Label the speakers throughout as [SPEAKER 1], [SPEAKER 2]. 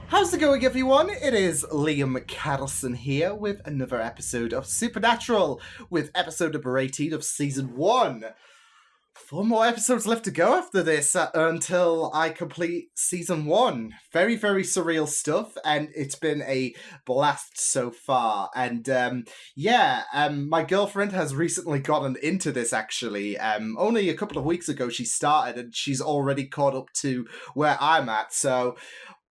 [SPEAKER 1] How's it going, everyone? It is Liam Catterson here with another episode of Supernatural, with episode number 18 of Season 1. 4 more episodes left to go after this until I complete Season 1. Very, very surreal stuff, and it's been a blast so far. And my girlfriend has recently gotten into this, actually. Only a couple of weeks ago she started, and she's already caught up to where I'm at, so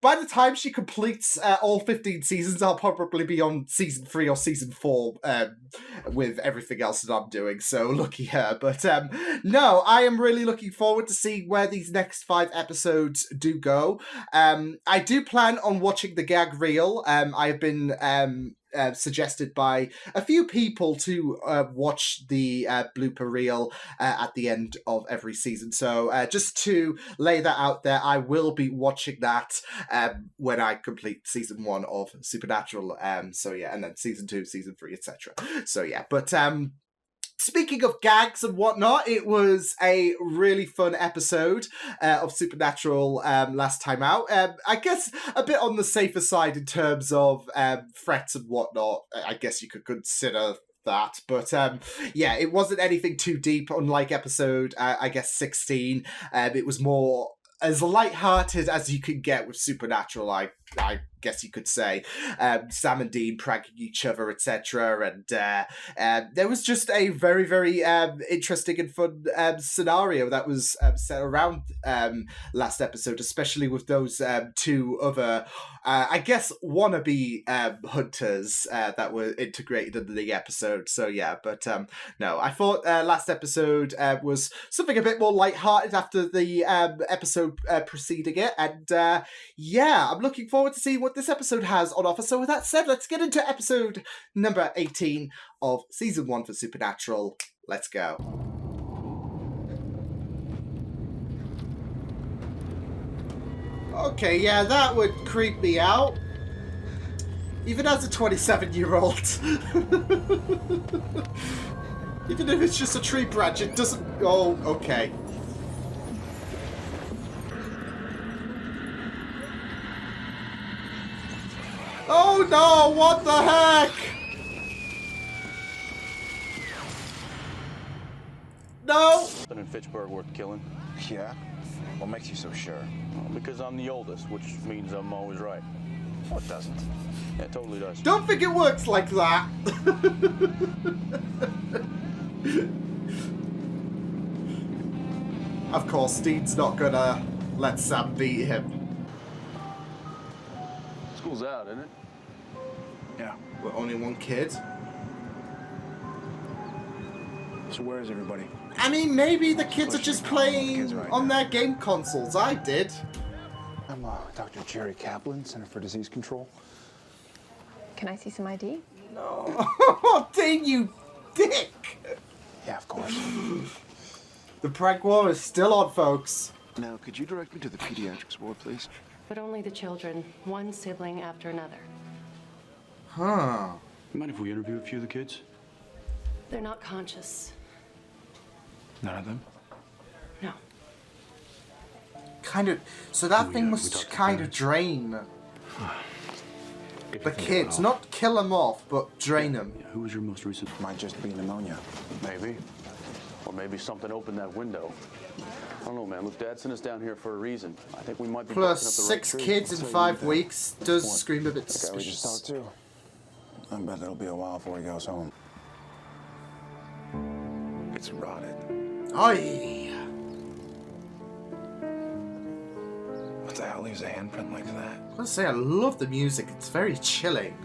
[SPEAKER 1] by the time she completes all 15 seasons, I'll probably be on season 3 or season 4 with everything else that I'm doing, so lucky her. But no, I am really looking forward to see where these next 5 episodes do go. I do plan on watching the gag reel. I've been suggested by a few people to watch the blooper reel at the end of every season. So just to lay that out there, I will be watching that when I complete season 1 of Supernatural. So yeah, and then season 2, season 3, etc. So yeah, but speaking of gags and whatnot, it was a really fun episode of Supernatural last time out. I guess a bit on the safer side in terms of threats and whatnot. I guess you could consider that, but yeah, it wasn't anything too deep, unlike episode, I guess, 16. It was more as light-hearted as you could get with Supernatural, I guess you could say. Sam and Dean pranking each other, etc. And there was just a very, very interesting and fun scenario that was set around last episode, especially with those 2 other, I guess, wannabe hunters that were integrated into the episode. So yeah, but no, I thought last episode was something a bit more lighthearted after the episode preceding it. And yeah, I'm looking forward to see what this episode has on offer. So with that said, let's get into episode number 18 of season 1 for Supernatural. Let's go. Okay, yeah, that would creep me out. Even as a 27-year-old. Even if it's just a tree branch, it doesn't... Oh, okay. Oh no, what the heck? No!
[SPEAKER 2] In Fitchburg worth killing.
[SPEAKER 3] Yeah? What makes you so sure?
[SPEAKER 2] Well, because I'm the oldest, which means I'm always right.
[SPEAKER 3] Oh, it doesn't.
[SPEAKER 2] Yeah, it totally does.
[SPEAKER 1] Don't think it works like that. Of course, Dean's not gonna let Sam beat him.
[SPEAKER 2] School's out, isn't it?
[SPEAKER 3] Yeah.
[SPEAKER 1] We're only one kid.
[SPEAKER 3] So where is everybody?
[SPEAKER 1] I mean, maybe the kids are just playing on their game consoles. I did.
[SPEAKER 3] I'm Dr. Jerry Kaplan, Center for Disease Control.
[SPEAKER 4] Can I see some ID?
[SPEAKER 1] No. Oh, Dean, you dick!
[SPEAKER 3] Yeah, of course.
[SPEAKER 1] The prank war is still on, folks.
[SPEAKER 5] Now, could you direct me to the pediatrics ward, please?
[SPEAKER 6] But only the children, one sibling after another.
[SPEAKER 1] Huh.
[SPEAKER 2] You mind if we interview a few of the kids?
[SPEAKER 6] They're not conscious.
[SPEAKER 2] None of them?
[SPEAKER 6] No.
[SPEAKER 1] Kind of. So that thing must kind of drain the kids. Not kill them off, but drain them.
[SPEAKER 2] Yeah, who was your most recent?
[SPEAKER 3] Might just be pneumonia.
[SPEAKER 2] Maybe. Or maybe something opened that window. I don't know, man. Look, Dad sent us down here for a reason. I think we might be
[SPEAKER 1] Plus
[SPEAKER 2] barking up the
[SPEAKER 1] 6
[SPEAKER 2] right tree.
[SPEAKER 1] kids in 5 weeks does scream a bit
[SPEAKER 3] The guy we just
[SPEAKER 1] suspicious.
[SPEAKER 3] talked to. I bet it'll be a while before he goes home. It's rotted.
[SPEAKER 1] Oi!
[SPEAKER 3] What the hell leaves a handprint like that?
[SPEAKER 1] I gotta say, I love the music. It's very chilling.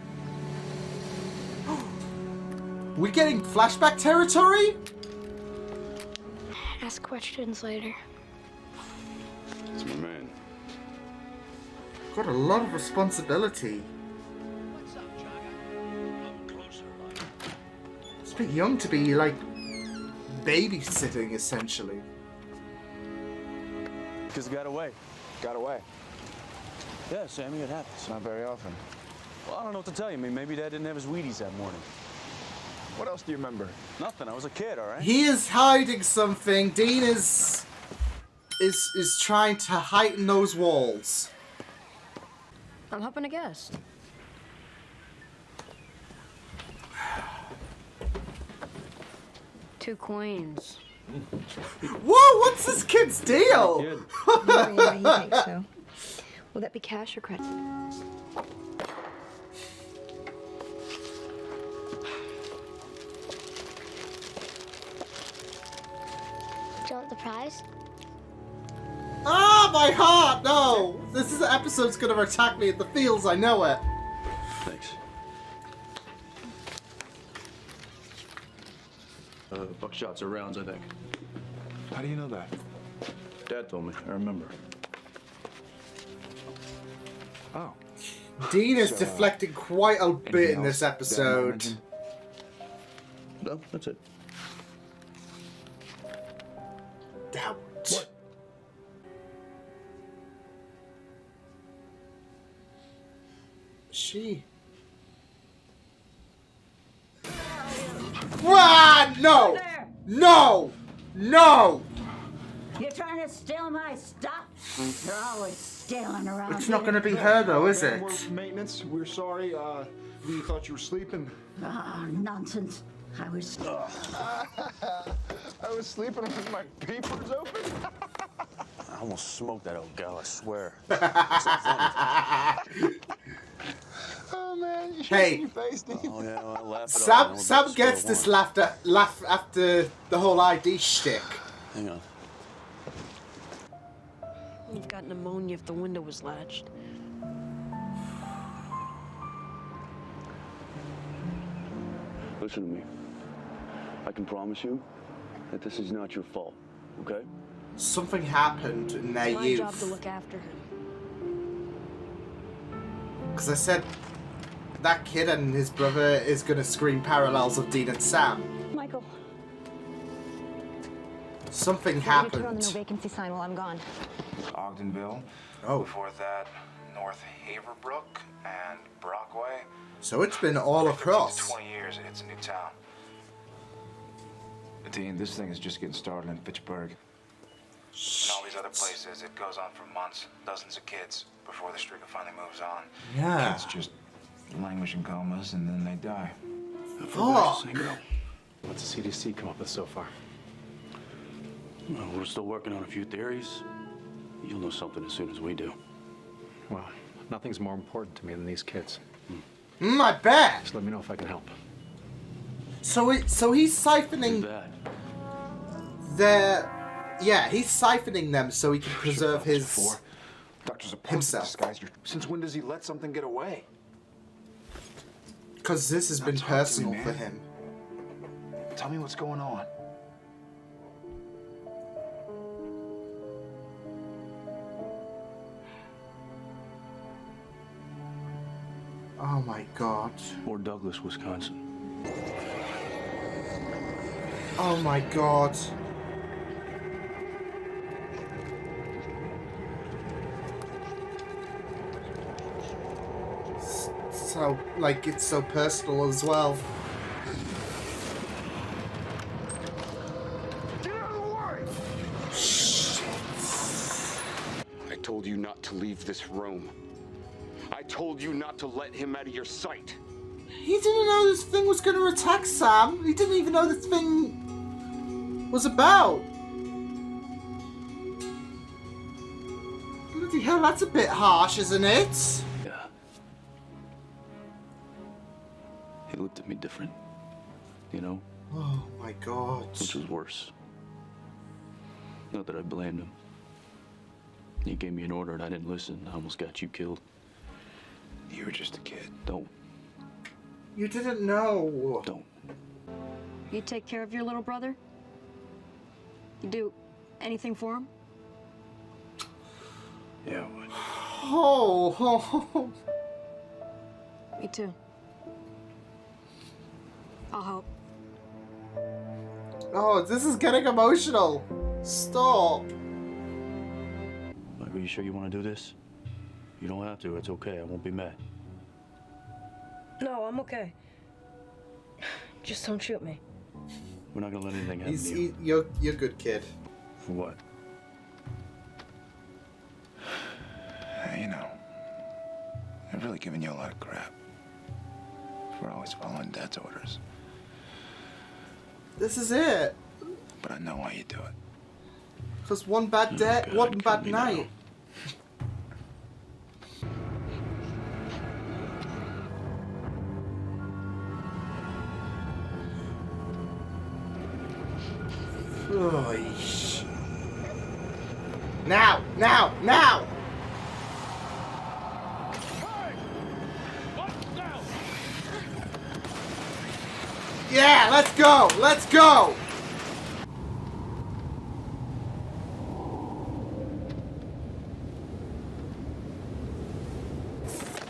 [SPEAKER 1] We getting flashback territory?
[SPEAKER 7] Ask questions later.
[SPEAKER 2] It's my man.
[SPEAKER 1] Got a lot of responsibility. It's a bit young to be, like, babysitting, essentially.
[SPEAKER 2] Just got away.
[SPEAKER 3] Got away.
[SPEAKER 2] Yeah, Sammy, it happens.
[SPEAKER 3] It's not very often.
[SPEAKER 2] Well, I don't know what to tell you. I mean, maybe Dad didn't have his Wheaties that morning.
[SPEAKER 3] What else do you remember?
[SPEAKER 2] Nothing. I was a kid, all right?
[SPEAKER 1] He is hiding something. Dean is trying to heighten those walls.
[SPEAKER 7] I'm hoping to guess. Two queens.
[SPEAKER 1] Whoa, what's this kid's deal?
[SPEAKER 4] Yeah, you think so? Will that be cash or credit?
[SPEAKER 8] Do you want the prize?
[SPEAKER 1] Ah, my heart! No! This is episode's gonna attack me at the feels, I know it.
[SPEAKER 2] Thanks. Buckshots or rounds, I think.
[SPEAKER 3] How do you know that?
[SPEAKER 2] Dad told me. I remember.
[SPEAKER 3] Oh.
[SPEAKER 1] Dean is
[SPEAKER 3] So,
[SPEAKER 1] deflecting quite a bit in
[SPEAKER 3] anything
[SPEAKER 1] this
[SPEAKER 3] else
[SPEAKER 1] episode.
[SPEAKER 3] that
[SPEAKER 2] No, that's it.
[SPEAKER 1] Doubt.
[SPEAKER 2] What?
[SPEAKER 1] She. Run! No! No! No!
[SPEAKER 9] You're trying to steal my stuff? You're always stealing around.
[SPEAKER 1] It's not gonna be her though, is it?
[SPEAKER 5] We're maintenance. We're sorry. We thought you were sleeping.
[SPEAKER 9] Ah, nonsense. I was.
[SPEAKER 5] I was sleeping with my papers open.
[SPEAKER 2] I almost smoked that old gal, I swear. It's not funny.
[SPEAKER 5] Oh man, you
[SPEAKER 1] Hey.
[SPEAKER 5] your face, Steve.
[SPEAKER 2] Oh, yeah, well, I laugh it off.
[SPEAKER 1] Sam gets this laugh after the whole ID shtick.
[SPEAKER 2] Hang on.
[SPEAKER 7] You've got pneumonia if the window was latched.
[SPEAKER 2] Listen to me. I can promise you that this is not your fault, okay?
[SPEAKER 1] Something happened in their
[SPEAKER 7] It's my job to
[SPEAKER 1] youth.
[SPEAKER 7] look after him.
[SPEAKER 1] Because I said that kid and his brother is gonna scream parallels of Dean and Sam.
[SPEAKER 9] Michael.
[SPEAKER 1] Something
[SPEAKER 4] You turn on the no
[SPEAKER 1] happened.
[SPEAKER 4] vacancy sign while I'm gone.
[SPEAKER 3] Ogdenville.
[SPEAKER 1] Oh.
[SPEAKER 3] Before that, North Haverbrook and Brockway.
[SPEAKER 1] So it's been all across.
[SPEAKER 3] 20 years, it's a new town. Dean, this thing is just getting started in Pittsburgh. And all these other places, it goes on for months, dozens of kids, before the streak finally moves on.
[SPEAKER 1] Yeah.
[SPEAKER 3] Kids just languish in comas and then they die.
[SPEAKER 1] Fuck.
[SPEAKER 10] What's the CDC come up with so far?
[SPEAKER 2] Well, we're still working on a few theories. You'll know something as soon as we do.
[SPEAKER 10] Well, nothing's more important to me than these kids.
[SPEAKER 1] I bet.
[SPEAKER 10] Just let me know if I can help.
[SPEAKER 1] So he's siphoning
[SPEAKER 2] That.
[SPEAKER 1] he's siphoning them so he can preserve his
[SPEAKER 3] Doctors opposed to
[SPEAKER 1] himself.
[SPEAKER 3] this guy's. Since when does he let something get away?
[SPEAKER 1] Because this has been
[SPEAKER 3] Talk to me,
[SPEAKER 1] personal
[SPEAKER 3] man.
[SPEAKER 1] for him.
[SPEAKER 3] Tell me what's going on.
[SPEAKER 1] Oh my god.
[SPEAKER 2] Or Douglas, Wisconsin.
[SPEAKER 1] Oh my god. So, like, it's so personal as well.
[SPEAKER 11] I told you not to leave this room. I told you not to let him out of your sight.
[SPEAKER 1] He didn't know this thing was going to attack Sam. He didn't even know this thing was about. Bloody hell, that's a bit harsh, isn't it?
[SPEAKER 2] Yeah. He looked at me different. You know?
[SPEAKER 1] Oh my god.
[SPEAKER 2] Which was worse. Not that I blamed him. He gave me an order and I didn't listen. I almost got you killed.
[SPEAKER 3] You were just a kid.
[SPEAKER 2] Don't.
[SPEAKER 1] You didn't know.
[SPEAKER 2] Don't.
[SPEAKER 7] You take care of your little brother? You do anything for him?
[SPEAKER 10] Yeah.
[SPEAKER 1] Oh.
[SPEAKER 7] Me too. I'll help.
[SPEAKER 1] Oh, this is getting emotional. Stop.
[SPEAKER 2] Like, are you sure you want to do this? You don't have to. It's okay. I won't be mad.
[SPEAKER 7] No, I'm okay. Just don't shoot me.
[SPEAKER 2] We're not gonna let anything happen to you.
[SPEAKER 1] You're a good kid.
[SPEAKER 2] For what?
[SPEAKER 3] You know, I've really given you a lot of crap for always following Dad's orders.
[SPEAKER 1] This is it.
[SPEAKER 3] But I know why you do it.
[SPEAKER 1] Because one bad day,
[SPEAKER 2] God,
[SPEAKER 1] one
[SPEAKER 2] kill
[SPEAKER 1] bad
[SPEAKER 2] me
[SPEAKER 1] night. Oy. Now! Now! Now! Yeah, let's go! Let's go!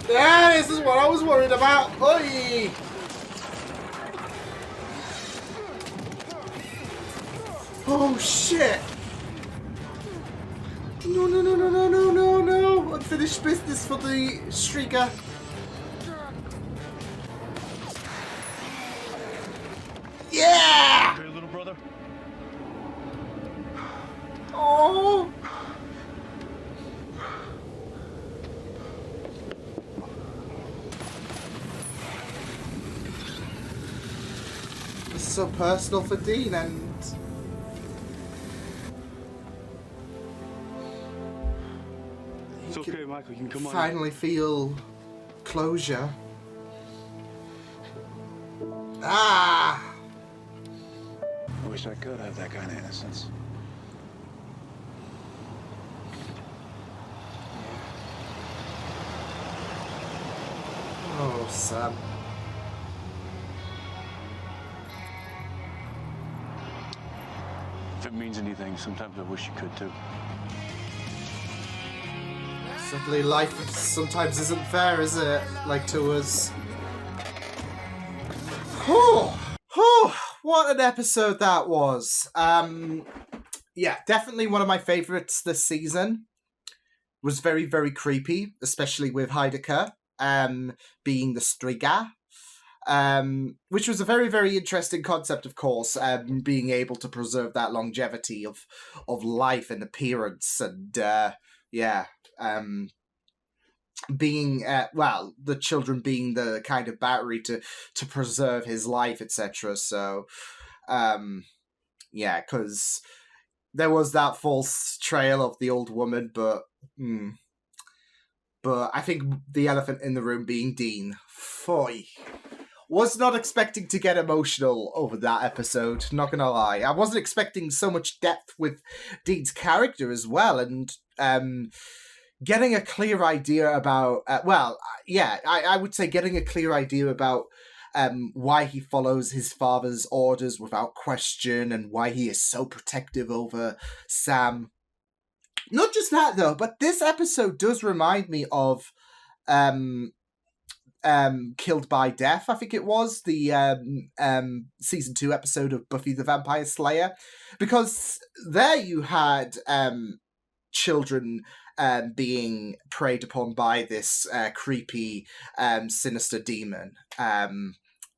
[SPEAKER 1] Yeah, this is what I was worried about. Oi! Oh shit! No, no, no, no, no, no, no, no! Unfinished business for the streaker. Yeah!
[SPEAKER 2] Okay, little brother?
[SPEAKER 1] Oh! This is so personal for Dean, and
[SPEAKER 2] It's okay, Michael. You can come on.
[SPEAKER 1] finally feel closure. Ah!
[SPEAKER 3] I wish I could have that kind of innocence.
[SPEAKER 1] Oh, Sam.
[SPEAKER 2] If it means anything, sometimes I wish you could too.
[SPEAKER 1] Sadly, life sometimes isn't fair, is it? Like to us. Whew. Whew. What an episode that was. Yeah, definitely one of my favorites this season. Was very, very creepy, especially with Heideka being the Striga. Which was a very, very interesting concept, of course, being able to preserve that longevity of life and appearance, and being well, the children being the kind of battery to preserve his life, etc. So, yeah, because there was that false trail of the old woman, but I think the elephant in the room being Dean. Foy. Was not expecting to get emotional over that episode, not gonna lie. I wasn't expecting so much depth with Dean's character as well, and getting a clear idea about, I would say getting a clear idea about why he follows his father's orders without question, and why he is so protective over Sam. Not just that, though, but this episode does remind me of Killed by Death, I think it was, the season 2 episode of Buffy the Vampire Slayer, because there you had children being preyed upon by this creepy, sinister demon,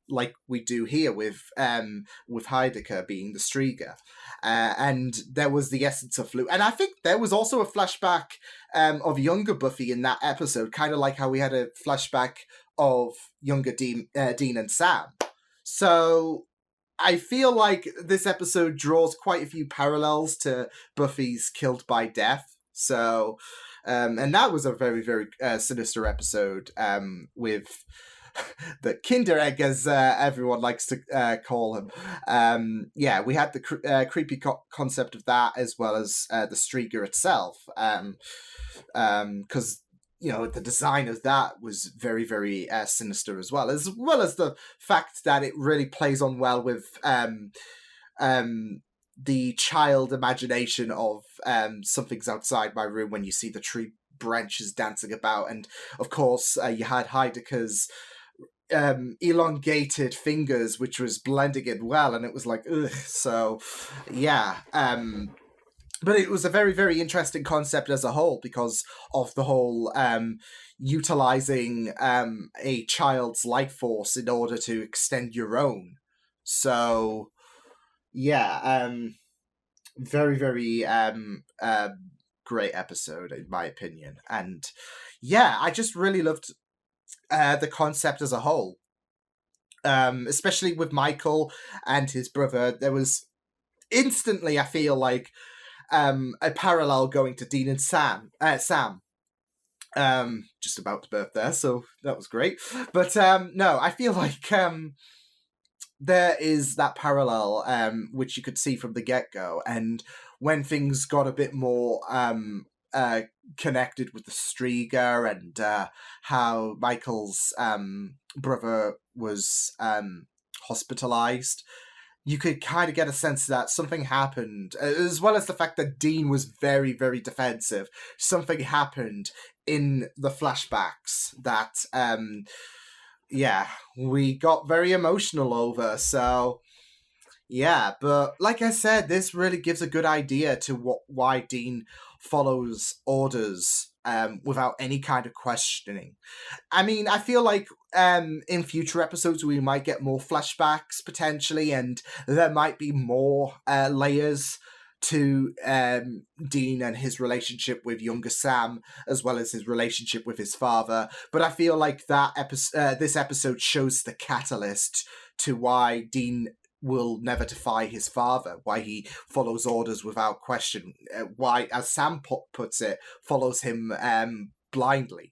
[SPEAKER 1] like we do here with Heideka being the Striga. And there was the essence of flu. And I think there was also a flashback of younger Buffy in that episode, kind of like how we had a flashback of younger Dean and Sam. So I feel like this episode draws quite a few parallels to Buffy's Killed by Death. So, and that was a very, very sinister episode with the Kinder Egg, as everyone likes to call him. Yeah, we had the creepy concept of that, as well as the Striga itself. Because the design of that was very, very sinister as well as the fact that it really plays on well with the child imagination of something's outside my room when you see the tree branches dancing about. And of course, you had Heideka's elongated fingers, which was blending in well, and it was like, ugh. So, yeah. But it was a very, very interesting concept as a whole, because of the whole utilizing a child's life force in order to extend your own. So, yeah, very, very great episode, in my opinion. And yeah, I just really loved the concept as a whole. Especially with Michael and his brother, there was instantly, I feel like, a parallel going to Dean and Sam. Just about to birth there, so that was great. But no, I feel like there is that parallel which you could see from the get-go, and when things got a bit more connected with the Strieger and how Michael's brother was hospitalized, you could kind of get a sense that something happened, as well as the fact that Dean was very, very defensive. Something happened in the flashbacks that, we got very emotional over. So, yeah, but like I said, this really gives a good idea to why Dean follows orders without any kind of questioning. I mean, I feel like in future episodes we might get more flashbacks potentially, and there might be more layers to Dean and his relationship with younger Sam, as well as his relationship with his father. But I feel like this episode shows the catalyst to why Dean will never defy his father, why he follows orders without question, why, as Sam puts it, follows him blindly,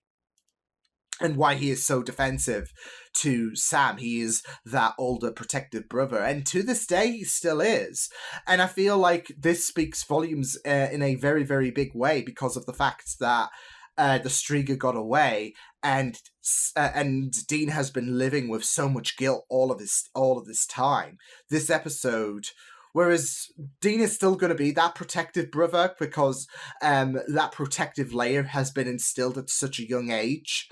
[SPEAKER 1] and why he is so defensive to Sam. He is that older protective brother, and to this day he still is. And I feel like this speaks volumes in a very, very big way, because of the fact that the Strieger got away, and Dean has been living with so much guilt all of this time. This episode, whereas Dean is still going to be that protective brother, because that protective layer has been instilled at such a young age.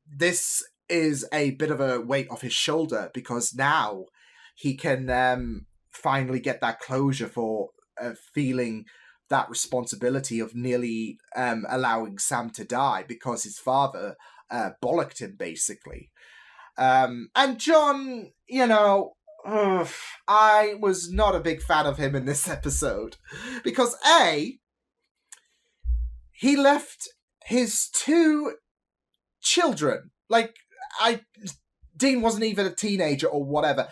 [SPEAKER 1] This is a bit of a weight off his shoulder, because now he can finally get that closure for feeling that responsibility of nearly allowing Sam to die because his father bollocked him, basically. And John, I was not a big fan of him in this episode, because he left his two children. Dean wasn't even a teenager or whatever.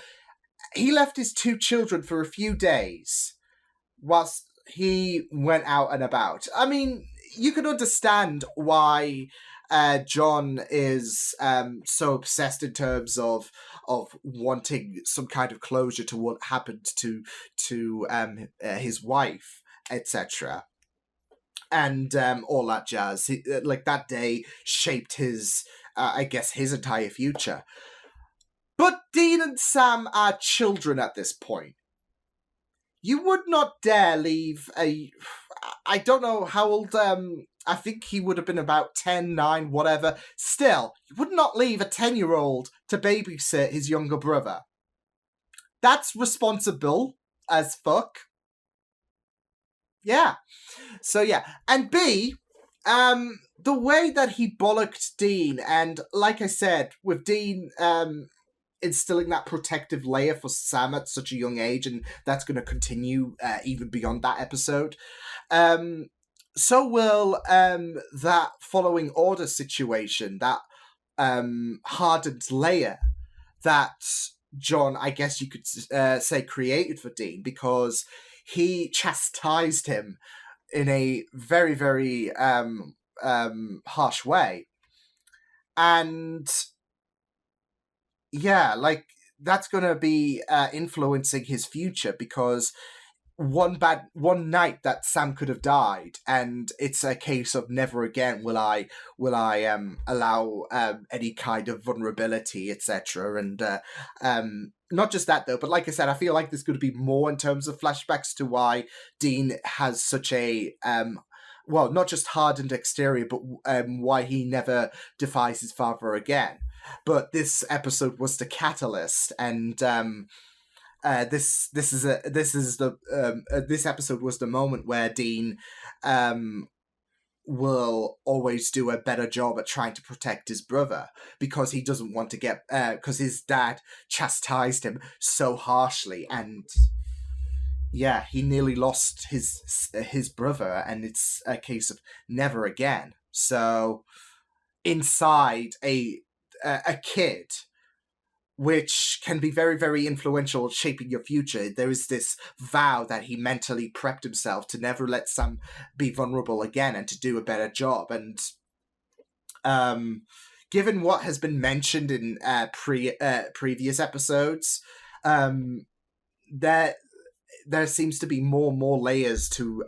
[SPEAKER 1] He left his two children for a few days whilst he went out and about. I mean, you can understand why John is so obsessed in terms of wanting some kind of closure to what happened to his wife, etc. And all that jazz. That day shaped his, his entire future. But Dean and Sam are children at this point. You would not dare leave I don't know how old, I think he would have been about 10, 9, whatever. Still, you would not leave a 10-year-old to babysit his younger brother. That's responsible as fuck. Yeah. So, yeah. And B, the way that he bollocked Dean, and like I said, with Dean instilling that protective layer for Sam at such a young age, and that's going to continue even beyond that episode. So will that following order situation, that hardened layer that John, I guess you could say, created for Dean, because he chastised him in a very, very harsh way. And yeah, that's going to be influencing his future, because one night that Sam could have died, and it's a case of never again will I allow any kind of vulnerability, etc. And not just that though, but like I said, I feel like there's going to be more in terms of flashbacks to why Dean has such a not just hardened exterior, but why he never defies his father again. But this episode was the catalyst, and this episode was the moment where Dean will always do a better job at trying to protect his brother, because he doesn't want to get because his dad chastised him so harshly, and yeah, he nearly lost his brother, and it's a case of never again. So inside a kid, which can be very, very influential in shaping your future. There is this vow that he mentally prepped himself to never let Sam be vulnerable again and to do a better job. And given what has been mentioned in previous episodes, there seems to be more and more layers to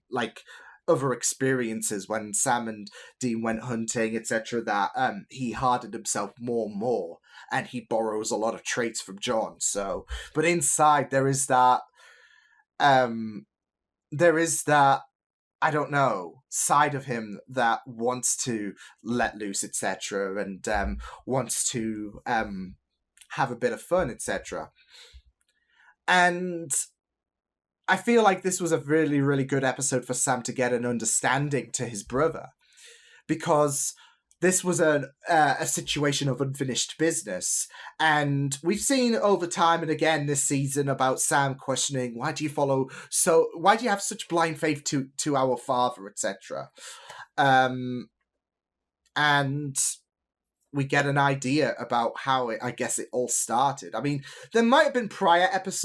[SPEAKER 1] like other experiences when Sam and Dean went hunting, etc. That he hardened himself more and more, and he borrows a lot of traits from John. So, but inside there is that I don't know, side of him that wants to let loose, etc., and wants to have a bit of fun, etc. And I feel like this was a really, really good episode for Sam to get an understanding to his brother, because this was a situation of unfinished business. And we've seen over time and again this season about Sam questioning, why do you have such blind faith to our father, etc. And we get an idea about how it all started. I mean, there might have been prior events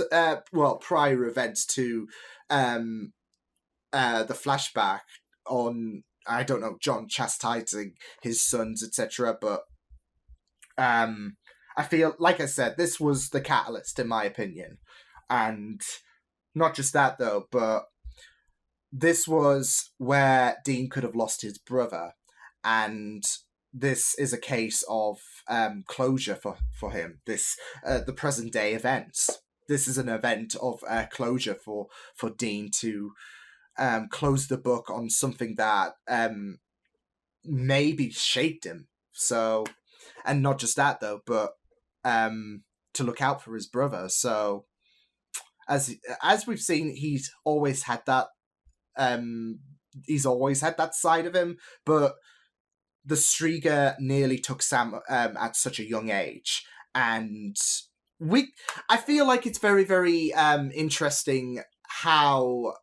[SPEAKER 1] to the flashback on, I don't know, John chastising his sons, etc. But I feel, like I said, this was the catalyst, in my opinion. And not just that, though, but this was where Dean could have lost his brother. And this is a case of closure for him. This the present day events. This is an event of closure for Dean to close the book on something that maybe shaped him. So, and not just that though, but to look out for his brother. So, as we've seen, he's always had that. He's always had that side of him, but the Striga nearly took Sam at such a young age, and I feel like it's very, very interesting how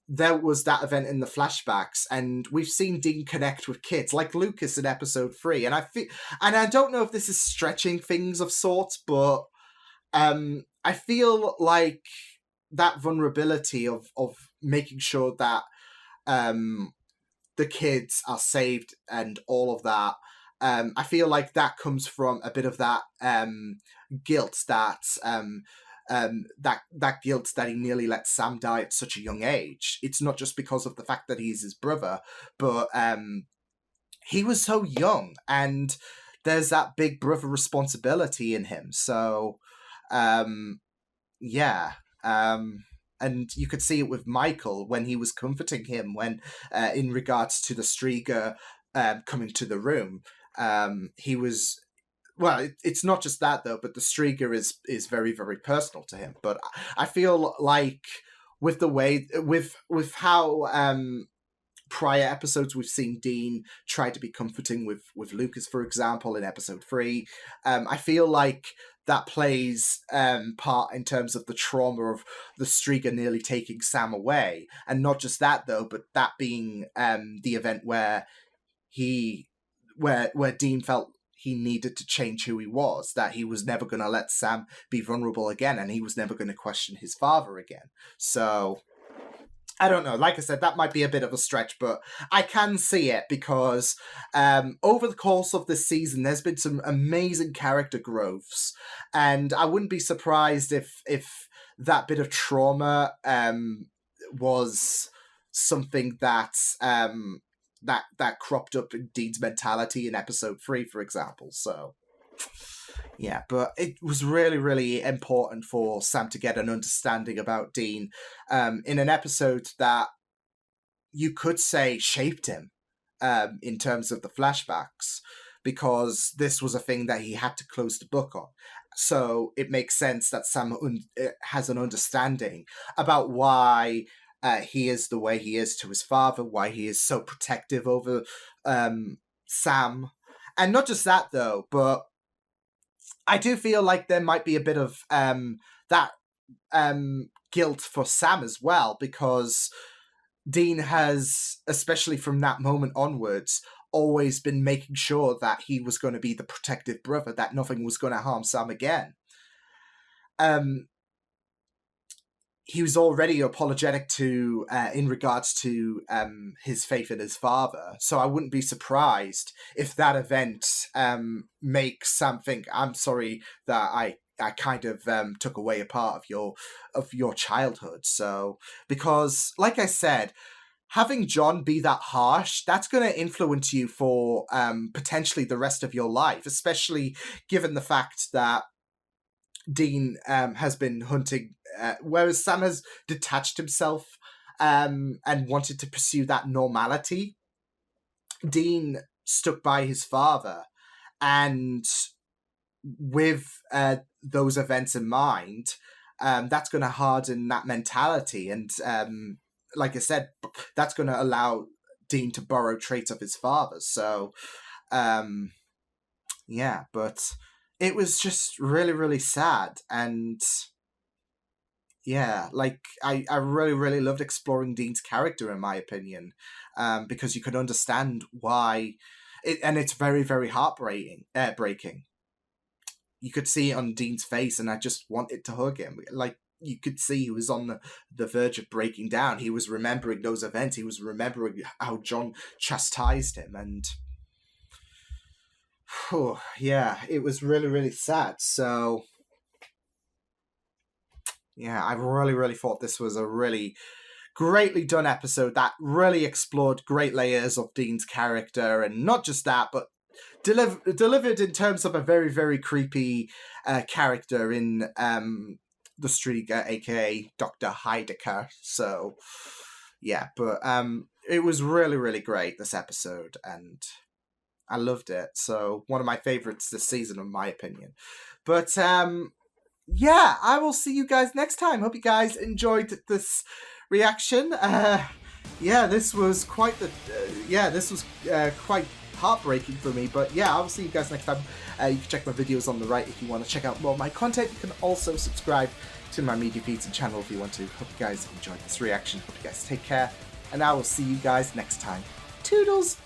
[SPEAKER 1] there was that event in the flashbacks, and we've seen Dean connect with kids like Lucas in episode 3, and I don't know if this is stretching things of sorts, but I feel like that vulnerability of making sure that the kids are saved and all of that, I feel like that comes from a bit of that guilt that guilt that he nearly let Sam die at such a young age. It's not just because of the fact that he's his brother, but he was so young, and there's that big brother responsibility in him. So yeah. And you could see it with Michael when he was comforting him when, in regards to the Striga coming to the room, he was. Well, it's not just that though, but the Striga is very, very personal to him. But I feel like with the way with how prior episodes we've seen Dean try to be comforting with Lucas, for example, in episode 3, I feel like that plays part in terms of the trauma of the Striga nearly taking Sam away. And not just that though, but that being the event where where Dean felt he needed to change who he was, that he was never going to let Sam be vulnerable again, and he was never going to question his father again. So I don't know. Like I said, that might be a bit of a stretch, but I can see it because over the course of this season, there's been some amazing character growths, and I wouldn't be surprised if that bit of trauma was something that that cropped up in Dean's mentality in episode 3, for example. So yeah, but it was really, really important for Sam to get an understanding about Dean in an episode that you could say shaped him in terms of the flashbacks, because this was a thing that he had to close the book on. So it makes sense that Sam has an understanding about why he is the way he is to his father, why he is so protective over Sam. And not just that, though, but I do feel like there might be a bit of that guilt for Sam as well, because Dean has, especially from that moment onwards, always been making sure that he was going to be the protective brother, that nothing was going to harm Sam again. He was already apologetic to in regards to his faith in his father, so I wouldn't be surprised if that event makes Sam think, I'm sorry that I kind of took away a part of your childhood. So, because like I said, having John be that harsh, that's going to influence you for potentially the rest of your life, especially given the fact that Dean has been hunting, whereas Sam has detached himself and wanted to pursue that normality. Dean stuck by his father, and with those events in mind, that's going to harden that mentality, and like I said, that's going to allow Dean to borrow traits of his father. So, yeah, but it was just really, really sad. And yeah, like I really, really loved exploring Dean's character, in my opinion, because you could understand why, and it's very, very heartbreaking. Breaking. You could see it on Dean's face, and I just wanted to hug him. Like, you could see he was on the verge of breaking down. He was remembering those events. He was remembering how John chastised him, and yeah, it was really, really sad. So yeah, I really, really thought this was a really greatly done episode that really explored great layers of Dean's character, and not just that, but delivered in terms of a very, very creepy character in the Striga, aka Dr. Heidecker. So yeah, but it was really, really great, this episode, and I loved it. So one of my favorites this season, in my opinion. But yeah, I will see you guys next time. Hope you guys enjoyed this reaction. Yeah, this was quite the quite heartbreaking for me, but yeah, I'll see you guys next time. You can check my videos on the right if you want to check out more of my content. You can also subscribe to my media feeds and channel if you want to. Hope you guys enjoyed this reaction. Hope you guys take care, and I will see you guys next time. Toodles!